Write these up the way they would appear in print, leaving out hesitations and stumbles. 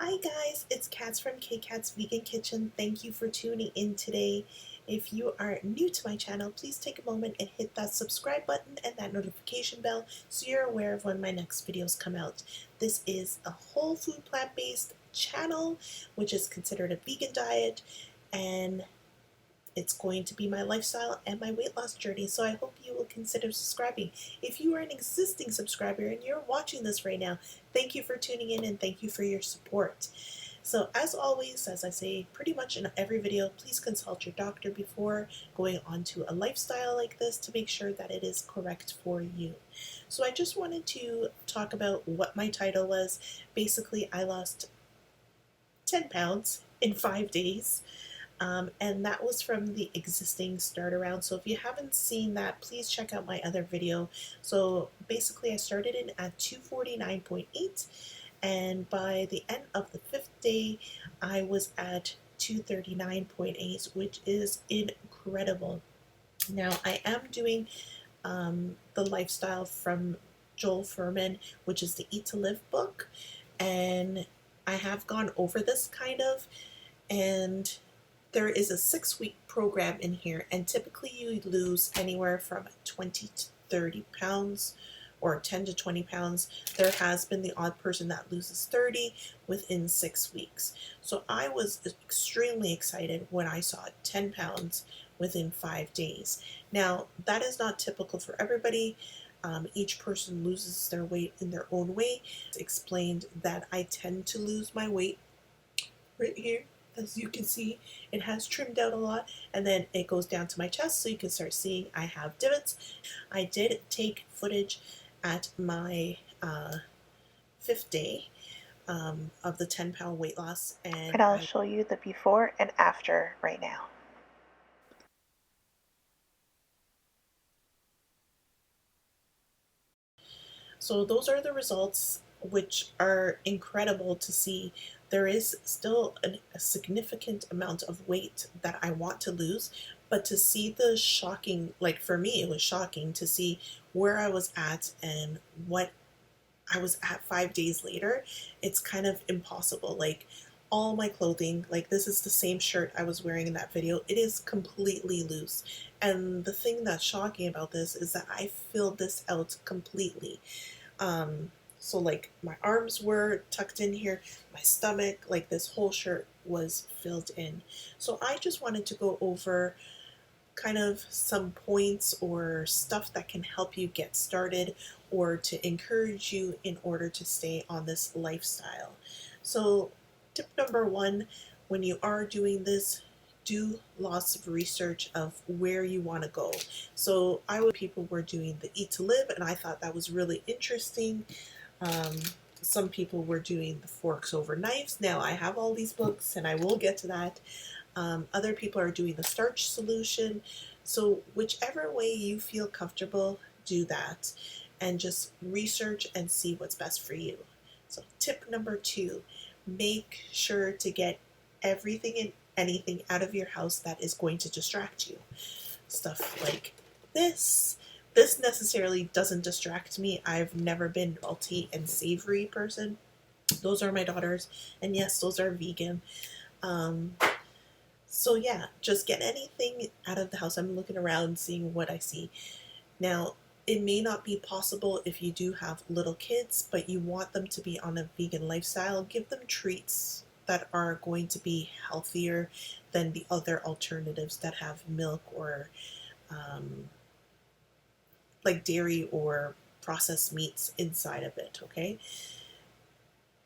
Hi guys, it's Kats from kkatz Vegan Kitchen. Thank you for tuning in today. If you are new to my channel, please take a moment and hit that subscribe button and that notification bell so you're aware of when my next videos come out. This is a whole food plant-based channel, which is considered a vegan diet, and it's going to be my lifestyle and my weight loss journey, so I hope you will consider subscribing. If you are an existing subscriber and you're watching this right now, thank you for tuning in and thank you for your support. So as always, as I say pretty much in every video, please consult your doctor before going on to a lifestyle like this to make sure that it is correct for you. So I just wanted to talk about what my title was. Basically, I lost 10 pounds in 5 days. And that was from the existing start around. So if you haven't seen that, please check out my other video. So basically I started in at 249.8, and by the end of the 5th day I was at 239.8, which is incredible. Now I am doing the lifestyle from Joel Furman, which is the Eat to Live book, and I have gone over this kind of, and there is a 6-week program in here, and typically you lose anywhere from 20 to 30 pounds or 10 to 20 pounds. There has been the odd person that loses 30 within 6 weeks. So I was extremely excited when I saw 10 pounds within 5 days. Now, that is not typical for everybody. Each person loses their weight in their own way. It's explained that I tend to lose my weight right here. As you can see, it has trimmed out a lot, and then it goes down to my chest, so you can start seeing I have divots. I did take footage at my 5th day of the 10-pound weight loss, and I'll show you the before and after right now. so those are the results, which are incredible to see. There is still a significant amount of weight that I want to lose, but to see the shocking, like for me, it was shocking to see where I was at and what I was at 5 days later. It's kind of impossible. Like all my clothing, like this is the same shirt I was wearing in that video, it is completely loose. And the thing that's shocking about this is that I filled this out completely. So like my arms were tucked in here, my stomach, like this whole shirt was filled in. So I just wanted to go over kind of some points or stuff that can help you get started or to encourage you in order to stay on this lifestyle. So tip number one, when you are doing this, do lots of research of where you want to go. So people were doing the Eat to Live, and I thought that was really interesting. Um, some people were doing the Forks Over Knives. Now I have all these books and I will get to that. Other people are doing the Starch Solution. So whichever way you feel comfortable, do that and just research and see what's best for you. So tip number two, make sure to get everything and anything out of your house that is going to distract you. Stuff like this. This necessarily doesn't distract me. I've never been a salty and savory person. Those are my daughters, and yes, those are vegan. Um, so yeah, just get anything out of the house. I'm looking around, seeing what I see. Now, it may not be possible if you do have little kids, but you want them to be on a vegan lifestyle. Give them treats that are going to be healthier than the other alternatives that have milk or um, like dairy or processed meats inside of it, okay?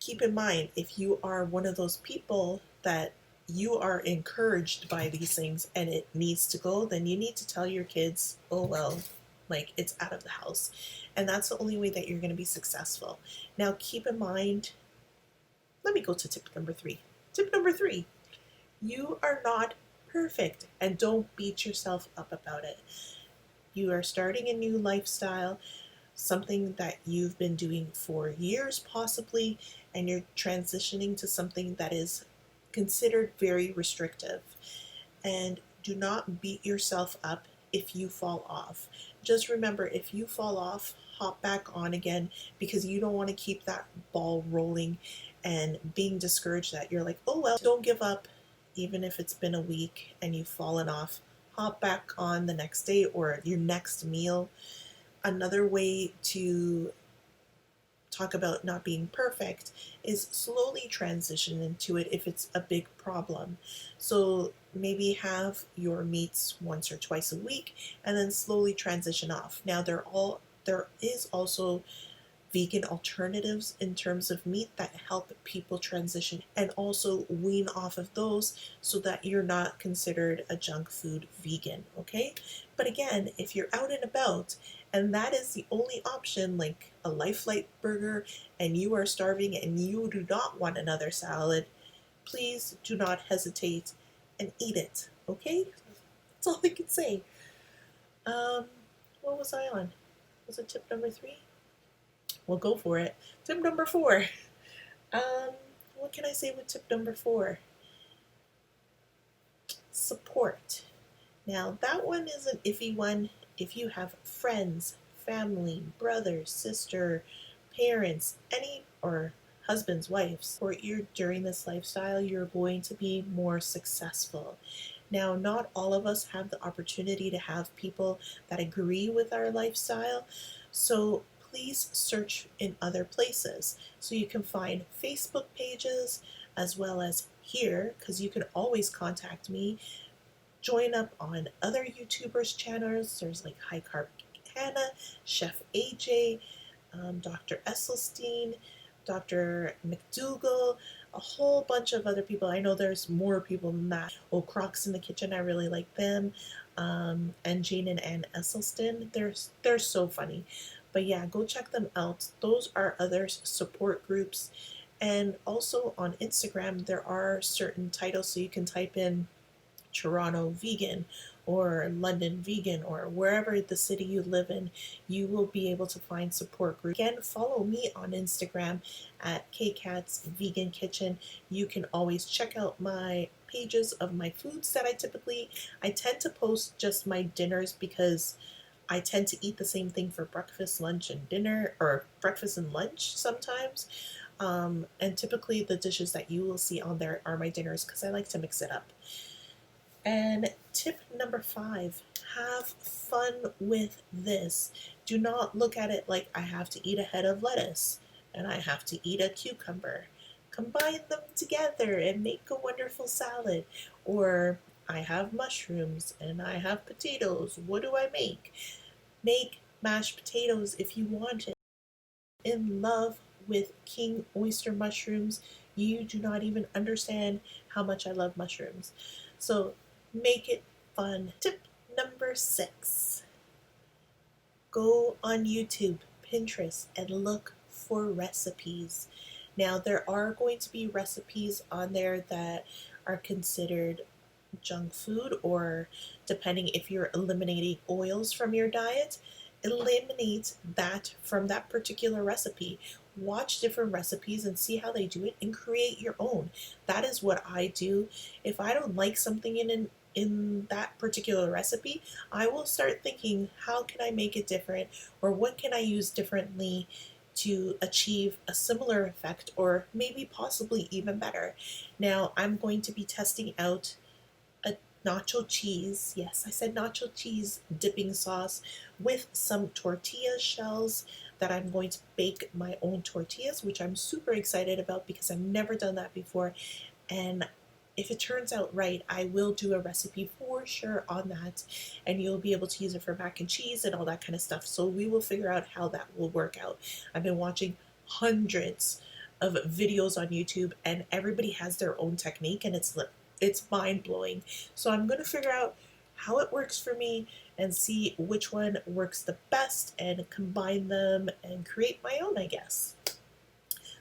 Keep in mind, if you are one of those people that you are encouraged by these things and it needs to go, then you need to tell your kids, oh well, like it's out of the house. And that's the only way that you're going to be successful. Now keep in mind, let me go to tip number three. Tip number three, you are not perfect, and don't beat yourself up about it. You are starting a new lifestyle, something that you've been doing for years possibly, and you're transitioning to something that is considered very restrictive. And do not beat yourself up if you fall off. Just remember, if you fall off, hop back on again, because you don't want to keep that ball rolling and being discouraged that you're like, oh well, don't give up. Even if it's been a week and you've fallen off, hop back on the next day or your next meal. Another way to talk about not being perfect is slowly transition into it if it's a big problem. So maybe have your meats once or twice a week and then slowly transition off. Now there is also vegan alternatives in terms of meat that help people transition and also wean off of those so that you're not considered a junk food vegan, okay? But again, if you're out and about and that is the only option, like a Life Flight burger, and you are starving and you do not want another salad, please do not hesitate and eat it, okay? That's all I can say. Um, what was I on? Was it tip number 3? We'll go for it. Tip number 4. Um, what can I say with tip number 4? Support. Now, that one is an iffy one. If you have friends, family, brother, sister, parents, any, or husbands, wives, support you during this lifestyle, you're going to be more successful. Now, not all of us have the opportunity to have people that agree with our lifestyle, so please search in other places. So you can find Facebook pages as well as here, because you can always contact me. Join up on other YouTubers' channels. There's like High Carb Hannah, Chef AJ, Dr. Esselstyn, Dr. McDougall, a whole bunch of other people. I know there's more people than that. Oh, Crocs in the Kitchen, I really like them. And Jane and Ann Esselstyn, they're so funny. But yeah, go check them out. Those are other support groups. And also on Instagram, there are certain titles, so you can type in Toronto vegan or London vegan or wherever the city you live in, you will be able to find support groups. Again, follow me on Instagram at kkatz vegan kitchen. You can always check out my pages of my foods that I tend to post just my dinners because I tend to eat the same thing for breakfast, lunch, and dinner, or breakfast and lunch sometimes. And typically the dishes that you will see on there are my dinners because I like to mix it up. And tip number 5, have fun with this. Do not look at it like I have to eat a head of lettuce and I have to eat a cucumber. Combine them together and make a wonderful salad. Or I have mushrooms and I have potatoes. What do I make? Make mashed potatoes if you want it. In love with king oyster mushrooms. You do not even understand how much I love mushrooms. So make it fun. Tip number 6. Go on YouTube, Pinterest, and look for recipes. Now, there are going to be recipes on there that are considered junk food, or depending if you're eliminating oils from your diet, eliminate that from that particular recipe. Watch different recipes and see how they do it and create your own. That is what I do. If I don't like something in that particular recipe, I will start thinking, how can I make it different, or what can I use differently to achieve a similar effect, or maybe possibly even better. Now, I'm going to be testing out a nacho cheese, yes, I said nacho cheese dipping sauce with some tortilla shells that I'm going to bake my own tortillas, which I'm super excited about because I've never done that before. And if it turns out right, I will do a recipe for sure on that, and you'll be able to use it for mac and cheese and all that kind of stuff. So we will figure out how that will work out. I've been watching hundreds of videos on YouTube, and everybody has their own technique, and it's mind-blowing. So I'm going to figure out how it works for me and see which one works the best and combine them and create my own, I guess.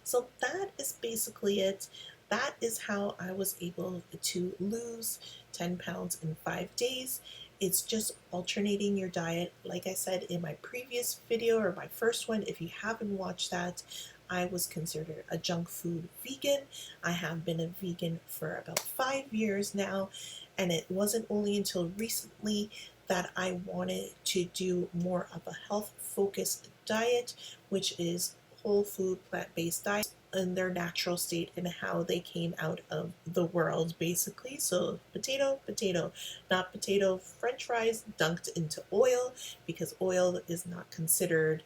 So that is basically it. That is how I was able to lose 10 pounds in 5 days. It's just alternating your diet. Like I said in my previous video, or my first one, if you haven't watched that, I was considered a junk food vegan. I have been a vegan for about 5 years now, and it wasn't only until recently that I wanted to do more of a health-focused diet, which is whole food, plant-based diet. in their natural state and how they came out of the world, basically. So potato, potato, not potato French fries dunked into oil, because oil is not considered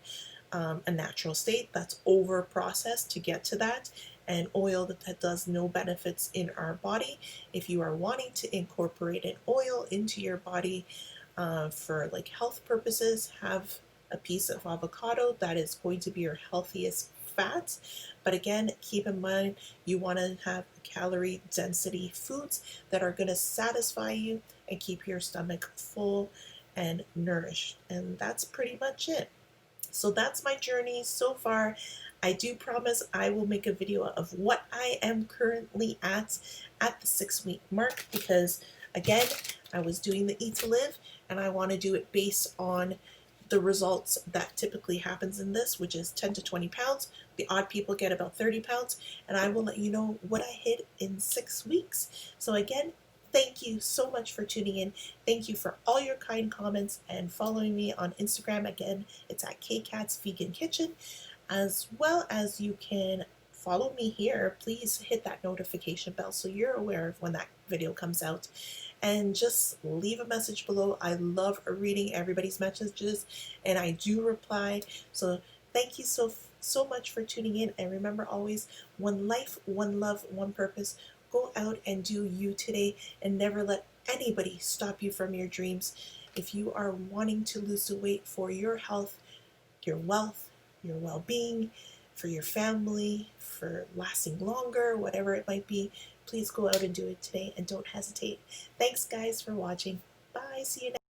a natural state. That's over processed to get to that, and oil that does no benefits in our body. If you are wanting to incorporate an oil into your body for like health purposes, have a piece of avocado. That is going to be your healthiest fat. But again, keep in mind you want to have calorie density foods that are going to satisfy you and keep your stomach full and nourished. And that's pretty much it. So that's my journey so far. I do promise I will make a video of what I am currently at the 6 week mark, because again, I was doing the Eat to Live and I want to do it based on the results that typically happens in this, which is 10 to 20 pounds. The odd people get about 30 pounds, and I will let you know what I hit in 6 weeks. So again, thank you so much for tuning in. Thank you for all your kind comments and following me on Instagram. Again, it's at kkatz vegan kitchen, as well as you can follow me here. Please hit that notification bell so you're aware of when that video comes out, and just leave a message below. I love reading everybody's messages and I do reply. So thank you so much for tuning in, and remember always, one life, one love, one purpose. Go out and do you today, and never let anybody stop you from your dreams. If you are wanting to lose the weight for your health, your wealth, your well-being, for your family, for lasting longer, whatever it might be, please go out and do it today, and don't hesitate. Thanks guys for watching. Bye. See you next